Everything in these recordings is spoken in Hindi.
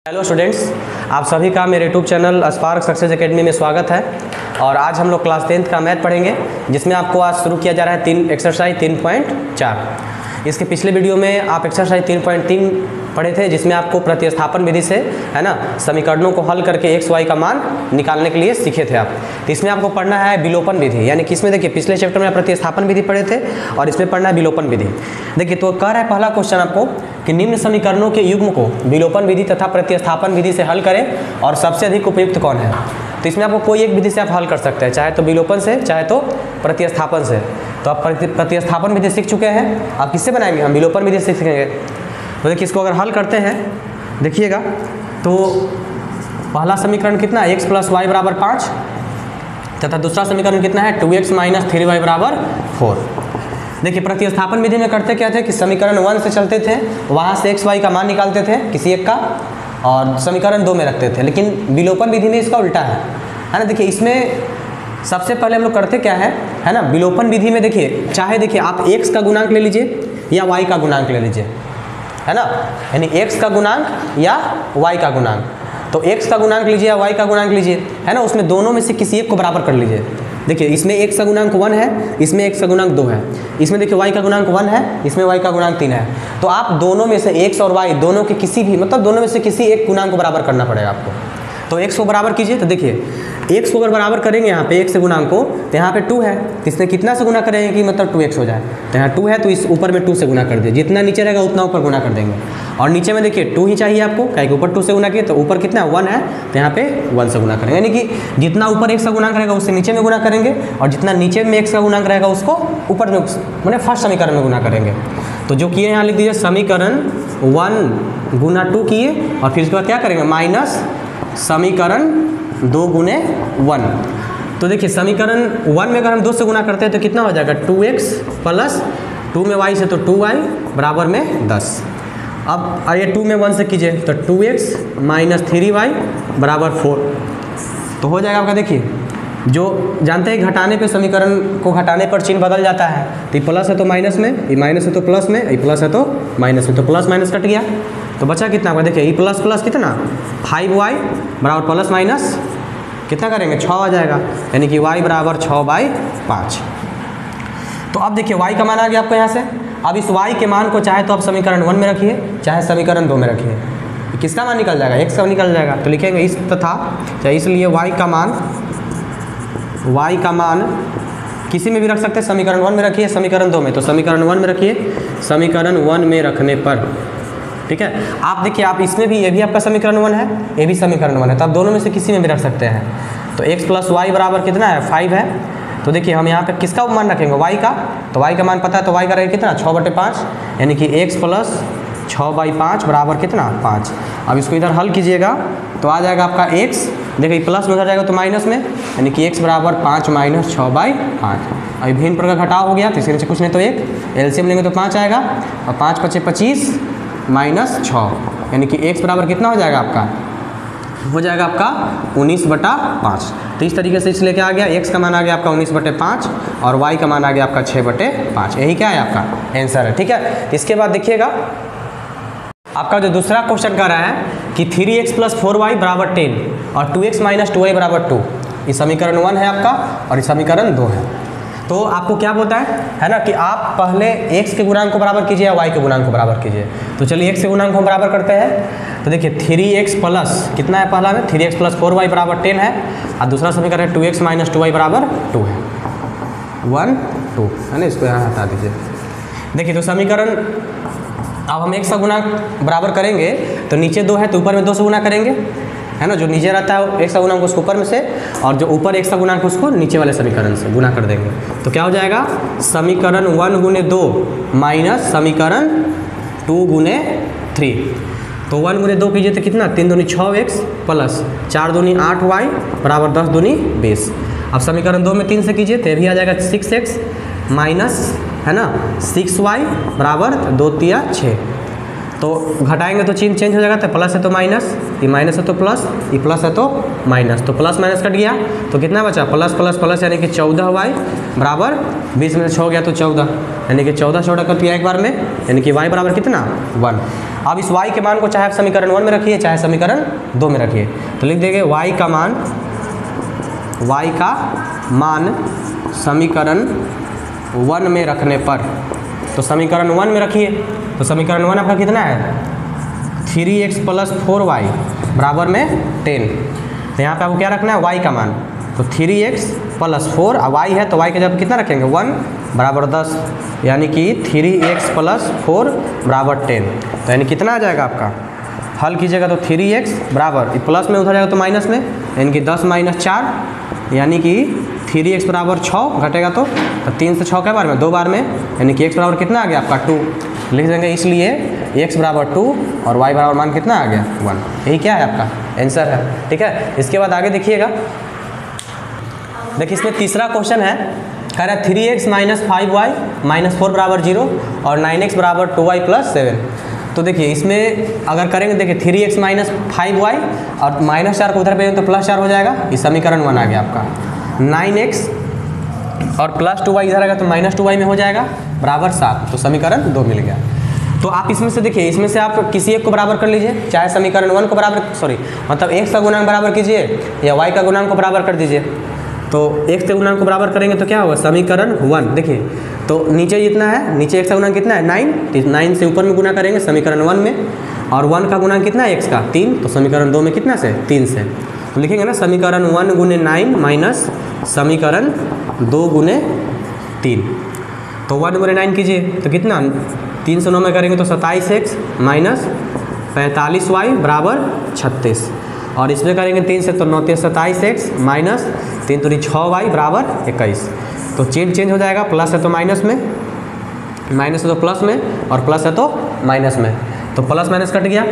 हेलो स्टूडेंट्स, आप सभी का मेरे YouTube channel spark success academy में स्वागत है। और आज हम लोग क्लास 10th का मैथ पढ़ेंगे, जिसमें आपको आज शुरू किया जा रहा है एक्सरसाइज 3.4। इसके पिछले वीडियो में आप एक्सरसाइज 3.3 पढ़े थे, जिसमें आपको प्रतिस्थापन विधि से है ना समीकरणों को हल करके एक्स वाई का मान निकालने के लिए सीखे थे आप। तो इसमें आपको पढ़ना है विलोपन विधि, यानी कि इसमें देखिए पिछले चैप्टर में प्रतिस्थापन विधि पढ़े थे और इसमें पढ़ना है विलोपन विधि। देखिए तो कह रहा है पहला क्वेश्चन आपको कि निम्न समीकरणों के युग्म को विलोपन विधि तथा प्रतिस्थापन विधि से हल करें और सबसे अधिक उपयुक्त कौन है। तो इसमें आपको कोई एक विधि से आप हल कर सकते हैं, चाहे तो विलोपन से चाहे तो प्रतिस्थापन से। तो आप प्रतिस्थापन विधि सीख चुके हैं, आप किससे बनाएंगे, हम विलोपन विधि से सीखेंगे। तो देखिए इसको अगर हल करते हैं, देखिएगा तो पहला समीकरण कितना है, x + y = 5 तथा दूसरा समीकरण कितना है 2x - 3y = 4। देखिए प्रतिस्थापन विधि में करते क्या थे कि समीकरण 1 से चलते थे, वहाँ से x y का मान निकालते थे किसी एक का और समीकरण 2 में रखते थे। लेकिन विलोपन विधि में इसका उल्टा है ना। देखिए इसमें सबसे पहले हम लोग करते क्या है ना, विलोपन विधि में देखिए चाहे देखिए आप x का गुणांक ले लीजिए या y का गुणांक ले लीजिए, है ना, यानी x का गुणांक या y का गुणांक। तो x का गुणांक लीजिए या y का गुणांक लीजिए, है ना, उसमें दोनों में से किसी एक को बराबर कर लीजिए। देखिए इसमें x का गुणांक 1 है, इसमें x का गुणांक 2 है, इसमें देखिए y का गुणांक 1 है, इसमें y का गुणांक 3 है। तो आप दोनों में से x और y दोनों के किसी भी दोनों में से किसी एक गुणांक को बराबर करना पड़ेगा आपको। तो x को बराबर कीजिए। तो देखिए x को अगर बराबर करेंगे यहाँ पे x से गुणांक को, तो यहाँ पे 2 है, तो इसमें कितना से गुना करेंगे कि 2x हो जाए। तो यहाँ 2 है तो इस ऊपर में 2 से गुना कर दिए, जितना नीचे रहेगा उतना ऊपर गुना कर देंगे। और नीचे में देखिए 2 ही चाहिए आपको, क्या कि ऊपर 2 से गुना किए तो ऊपर कितना 1 है, तो यहाँ पे 1 से गुना करेंगे। यानी कि जितना ऊपर x का गुणांक रहेगा उससे नीचे में गुना करेंगे, और जितना नीचे में x का गुणांक रहेगा उसको ऊपर में मैंने फर्स्ट समीकरण में गुना करेंगे। तो जो किए यहाँ लिख दीजिए समीकरण 1 गुना 2 किए, और फिर इसके बाद क्या करेंगे माइनस समीकरण 2 गुने 1। तो देखिए समीकरण 1 में अगर हम 2 से गुना करते हैं तो कितना हो जाएगा 2x + 2 में y से तो 2y बराबर में 10। अब ये 2 में 1 से कीजिए तो 2x - 3y = 4। तो हो जाएगा आपका, देखिए जो जानते हैं घटाने पे समीकरण को घटाने पर चिन्ह बदल जाता है। तो ये प्लस है तो माइनस में, ये माइनस है तो प्लस में, ये प्लस है तो माइनस में, तो प्लस माइनस कट गया। तो बचा कितना होगा, देखिए ये प्लस प्लस कितना 5y बराबर प्लस माइनस कितना करेंगे 6 आ जाएगा, यानी कि y बराबर 6/5। तो अब देखिए y का मान आ गया आपको यहाँ से। अब इस y के मान को चाहे तो आप समीकरण 1 में रखिए चाहे समीकरण 2 में रखिए, किसका मान निकल जाएगा x का निकल जाएगा। तो लिखेंगे इस तथा चाहे, इसलिए y का मान किसी में भी रख सकते हैं, समीकरण 1 में रखिए समीकरण 2 में, तो समीकरण 1 में रखिए समीकरण 1 में रखने पर, ठीक है। आप देखिए आप इसमें भी, ये भी आपका समीकरण 1 है, ये भी समीकरण 1 है, तो आप दोनों में से किसी में भी रख सकते हैं। तो x + y बराबर कितना है 5 है। तो देखिए हम यहाँ पे किसका मान रखेंगे y का, तो y का मान पता है, तो y का रहेगा कितना 6/5, यानी कि x + 6/5 बराबर कितना 5। अब इसको इधर हल कीजिएगा तो आ जाएगा आपका x, देखिए प्लस में उधर जाएगा तो माइनस में, यानी कि x बराबर 5 - 6/5। अभी भिन्न प्रकार का घटाव हो गया, तो इसके नीचे कुछ नहीं तो 1 एलसीएम लेंगे तो 5 आएगा, और 5 × 5 = 25 - 6, यानी कि x बराबर कितना हो जाएगा आपका, हो जाएगा आपका 19/5। तो इस तरीके से इस लेके आ गया, x का मान आ गया आपका 19/5 और y का मान आ गया आपका 6/5। यही क्या है आपका आंसर है, ठीक है। इसके बाद देखिएगा आपका जो दूसरा क्वेश्चन कर रहा है कि 3x + 4y = 10 और 2x - 2y = 2। ये समीकरण 1 है आपका और ये समीकरण 2 है। तो आपको क्या बोलता है ना कि आप पहले x के गुणांक को बराबर कीजिए या y के गुणांक को बराबर कीजिए। तो चलिए x के गुणांक को हम बराबर करते हैं। तो देखिए 3x प्लस कितना है, पहला में 3x + 4y = 10 है, और दूसरा समीकरण है 2x - 2y = 2 है, 1 2 है ना। इसको यहाँ हटा दीजिए। देखिए तो समीकरण अब हम x का गुणांक बराबर करेंगे तो नीचे 2 है तो ऊपर में 2 से गुना करेंगे, है ना। जो नीचे रहता है x का गुणांक उसको ऊपर में से, और जो ऊपर x का गुणांक उसको नीचे वाले समीकरण से गुना कर देंगे। तो क्या हो जाएगा समीकरण 1 × 2 माइनस समीकरण 2 × 3। तो 1 × 2 कीजिए तो कितना 3 दूनी 6x प्लस 4 दूनी 8y बराबर 10 दूनी 20। अब समीकरण 2 में 3 से कीजिए तो ये भी आ जाएगा 6x माइनस, है ना, 6y बराबर 2 × 3 = 6। तो घटाएंगे तो चिन्ह चेंज हो जाएगा, तो प्लस है तो माइनस, ये माइनस है तो प्लस, ये प्लस है तो माइनस, तो प्लस माइनस कट गया तो कितना बचा, प्लस प्लस प्लस यानी कि 14y बराबर 20 में से 6 गया तो 14, यानी कि 14 कर दिया एक बार में, यानी कि y बराबर कितना 1। अब इस y के मान को चाहे आप समीकरण 1 में रखिए चाहे समीकरण 2 में रखिए, तो लिख देंगे y का मान समीकरण 1 में रखने पर, तो समीकरण 1 में रखिए, तो समीकरण 1 आपका कितना है 3x + 4y बराबर में 10। तो यहाँ पे आपको क्या रखना है y का मान, तो 3x + 4 y है तो y के जब कितना रखेंगे 1 बराबर 10, यानी कि 3x + 4 बराबर 10। तो यानी कितना आ जाएगा आपका, हल कीजिएगा तो 3x बराबर प्लस में उधर जाएगा तो माइनस में, यानी कि 10 - 4 यानी कि 3x बराबर 6 घटेगा तो 3 से 6 के बार में 2 बार में, यानी कि x बराबर कितना आ गया आपका 2 लिख देंगे, इसलिए x बराबर 2 और y बराबर मान कितना आ गया 1। यही क्या है आपका आंसर है। ठीक है, इसके बाद आगे देखिएगा, देखिए इसमें तीसरा क्वेश्चन है, कह रहा है 3x - 5y - 4 बराबर 0 और 9x बराबर 2y + 7। तो देखिए इसमें अगर करेंगे, देखिए 3x - 5y और -4 को उधर पे तो +4 हो जाएगा, ये समीकरण 1 आ गया आपका। 9x और +2y इधर आएगा तो -2y में हो जाएगा बराबर 7, तो समीकरण 2 मिल गया। तो आप इसमें से देखिए, इसमें से आप किसी एक को बराबर कर लीजिए, चाहे समीकरण 1 को बराबर मतलब x का गुणांक बराबर कीजिए या y का गुणांक को बराबर कर दीजिए। तो x के गुणांक को बराबर करेंगे तो क्या होगा समीकरण 1, देखिए तो नीचे जितना है, नीचे x का गुणांक कितना है 9, 9 से ऊपर में गुना करेंगे समीकरण 1 में, और 1 का गुणांक कितना है x का 3, तो समीकरण 2 में कितना से 3 से, तो लिखेंगे ना समीकरण 1 × 9 माइनस समीकरण 2 × 3। तो 1 × 9 कीजिए तो कितना 3 से 9 में करेंगे तो 27x माइनस 45y बराबर 36, और इसमें करेंगे 3 से तो 9 × 27x माइनस 3 × 6y बराबर 21। तो चेंज हो जाएगा, प्लस है तो माइनस में, माइनस है तो प्लस में, और प्लस है तो माइनस में, तो प्लस माइनस कट गया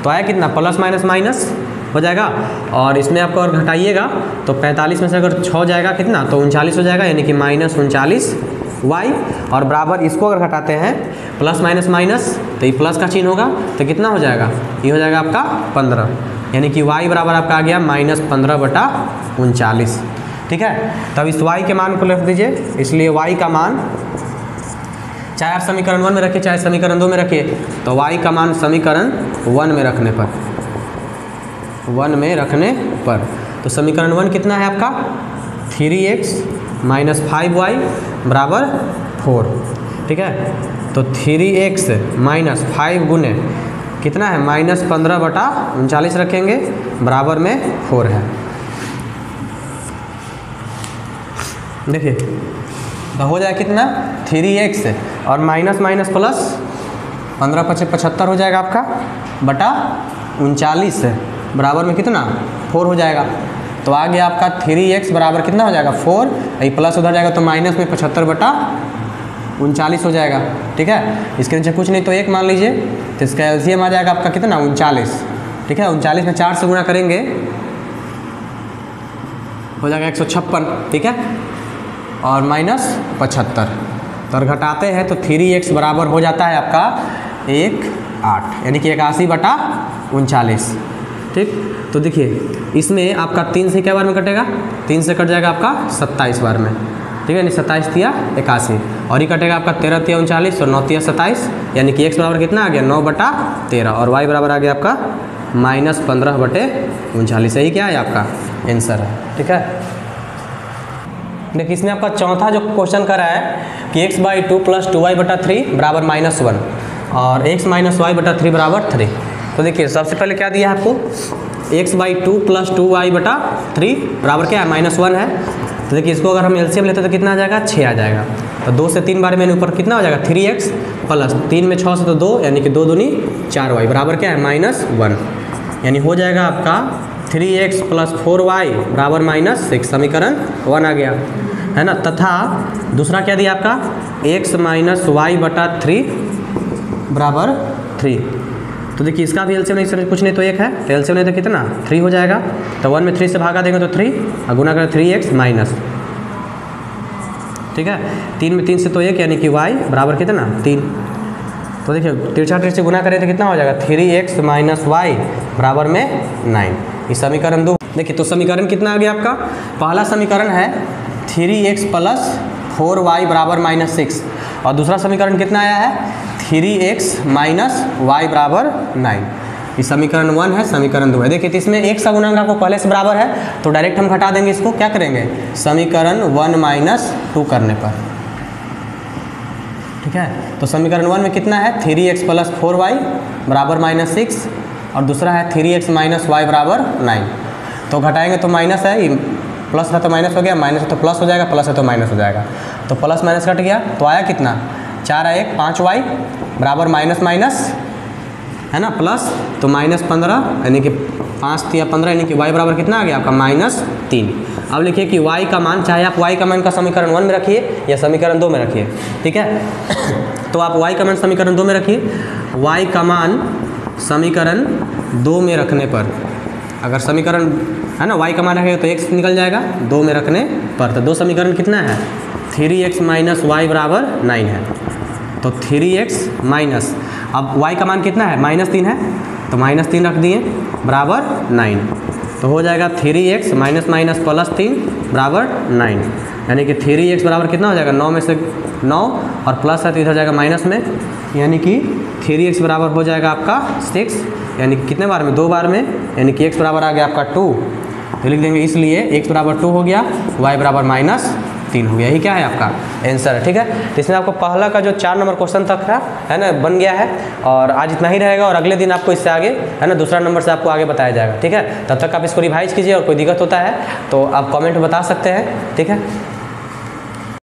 तो आया कितना प्लस माइनस माइनस हो जाएगा, और इसमें आपको अगर घटाइएगा तो 45 में से अगर 6 जाएगा कितना तो 39 हो जाएगा, यानी कि -39y, और बराबर इसको अगर घटाते हैं प्लस माइनस माइनस तो ये प्लस का चिन्ह होगा तो कितना हो जाएगा, ये हो जाएगा आपका 15, यानी कि y बराबर आपका आ गया -15/39। ठीक है, तब इस y के मान को लिख दीजिए, इसलिए y का मान चाहे आप समीकरण 1 में रखिए चाहे समीकरण 2 में रखिए, तो y का मान समीकरण 1 में रखने पर, तो समीकरण 1 कितना है आपका 3x - 5y बराबर 4। ठीक है, तो 3x - 5 गुने कितना है -15/39 रखेंगे बराबर में 4 है। देखिए तो हो जाए कितना 3x और माइनस माइनस प्लस 15 × 5 = 75 हो जाएगा आपका बटा 39 बराबर में कितना 4 हो जाएगा। तो आ गया आपका 3x बराबर कितना हो जाएगा 4, ये प्लस उधर जाएगा तो माइनस में 75/39 हो जाएगा। ठीक है, इसके नीचे कुछ नहीं तो 1 मान लीजिए, तो इसका एलसीएम आ जाएगा आपका कितना 39। ठीक है, 39 में 4 से गुणा करेंगे हो जाएगा 156। ठीक है, और -75 तो घटाते हैं तो 3x बराबर हो जाता है आपका 8 यानी कि 81/39। ठीक, तो देखिए इसमें आपका 3 से क्या बार में कटेगा, 3 से कट जाएगा आपका 27 बार में। ठीक है, यानी 27 × 81 और ये कटेगा आपका 13 × 39 और 9 × 27, यानी कि x बराबर कितना आ गया 9/13 और y बराबर आ गया आपका -15/39। यही क्या है आपका आंसर है। ठीक है, देखिए इसमें आपका चौथा जो क्वेश्चन करा है कि x/2 + 2y/3 बराबर -1 और x - y/3 बराबर 3। तो देखिए सबसे पहले क्या दिया है आपको x/2 + 2y/3 बराबर क्या है -1 है। तो देखिए इसको अगर हम एलसीएम लेते तो कितना आ जाएगा 6 आ जाएगा। तो 2 से 3 बार में ऊपर कितना हो जाएगा 3x प्लस 3 में 6 से तो 2 यानी कि 2 दूनी 4y बराबर क्या है -1, यानी हो जाएगा आपका 3x + 4y बराबर -6 समीकरण 1 आ गया है ना। तथा दूसरा क्या दिया आपका x - y/3 बराबर 3। तो देखिए इसका भी एलसीएम नहीं कुछ नहीं तो 1 है, तो एलसीएम नहीं तो कितना 3 हो जाएगा। तो 1 में 3 से भागा देंगे तो 3 और गुना करें 3x माइनस। ठीक है, 3 में 3 से तो 1 यानी कि y बराबर कितना 3। तो देखिए तिरछा तिरछे गुना करें तो कितना हो जाएगा 3x माइनस वाई बराबर में 9। इस समीकरण 2 देखिए, तो समीकरण कितना आ गया आपका, पहला समीकरण है 3x प्लस 4y बराबर -6 और दूसरा समीकरण कितना आया है 3x माइनस वाई बराबर 9। ये समीकरण 1 है, समीकरण 2 है। देखिए तो इसमें एक सा गुणांक आपको पहले से बराबर है तो डायरेक्ट हम घटा देंगे इसको, क्या करेंगे समीकरण 1 माइनस 2 करने पर, ठीक है। तो समीकरण 1 में कितना है 3x प्लस 4y बराबर -6 और दूसरा है 3x माइनस वाई बराबर 9। तो घटाएंगे तो माइनस है, ये प्लस है तो माइनस हो गया, माइनस है तो प्लस हो जाएगा, प्लस है तो माइनस हो जाएगा। तो प्लस माइनस कट गया तो आया कितना 4 आया 5y बराबर माइनस माइनस है ना प्लस, तो -15 यानी कि 5 या 15 यानी कि y बराबर कितना आ गया आपका -3। अब लिखिए कि y का मान, चाहे आप y का मान का समीकरण 1 में रखिए या समीकरण 2 में रखिए, ठीक है। तो आप y का मान समीकरण 2 में रखिए, y का मान समीकरण 2 में रखने पर, अगर समीकरण है ना y का मान रखेगा तो x निकल जाएगा 2 में रखने पर, तो 2 समीकरण कितना है 3x माइनस वाई बराबर 9 है। तो 3x माइनस, अब y का मान कितना है -3 है तो -3 रख दिए बराबर 9, तो हो जाएगा 3x माइनस माइनस प्लस 3 बराबर 9, यानी कि 3x बराबर कितना हो जाएगा 9 में से 9 और प्लस है तो इधर जाएगा माइनस में, यानी कि 3x बराबर हो जाएगा आपका 6, यानी कि कितने बार में 2 बार में, यानी कि x बराबर आ गया आपका 2। तो लिख देंगे इसलिए x बराबर 2 हो गया, y बराबर -3 हो गया। यही क्या है आपका आंसर है, ठीक है। तो इसमें आपको पहला का जो 4 नंबर क्वेश्चन तक है ना बन गया है, और आज इतना ही रहेगा और अगले दिन आपको इससे आगे है ना दूसरा नंबर से आपको आगे बताया जाएगा, ठीक है। तब तक आप इसको रिवाइज कीजिए और कोई दिक्कत होता है तो आप कमेंट में बता सकते हैं, ठीक है।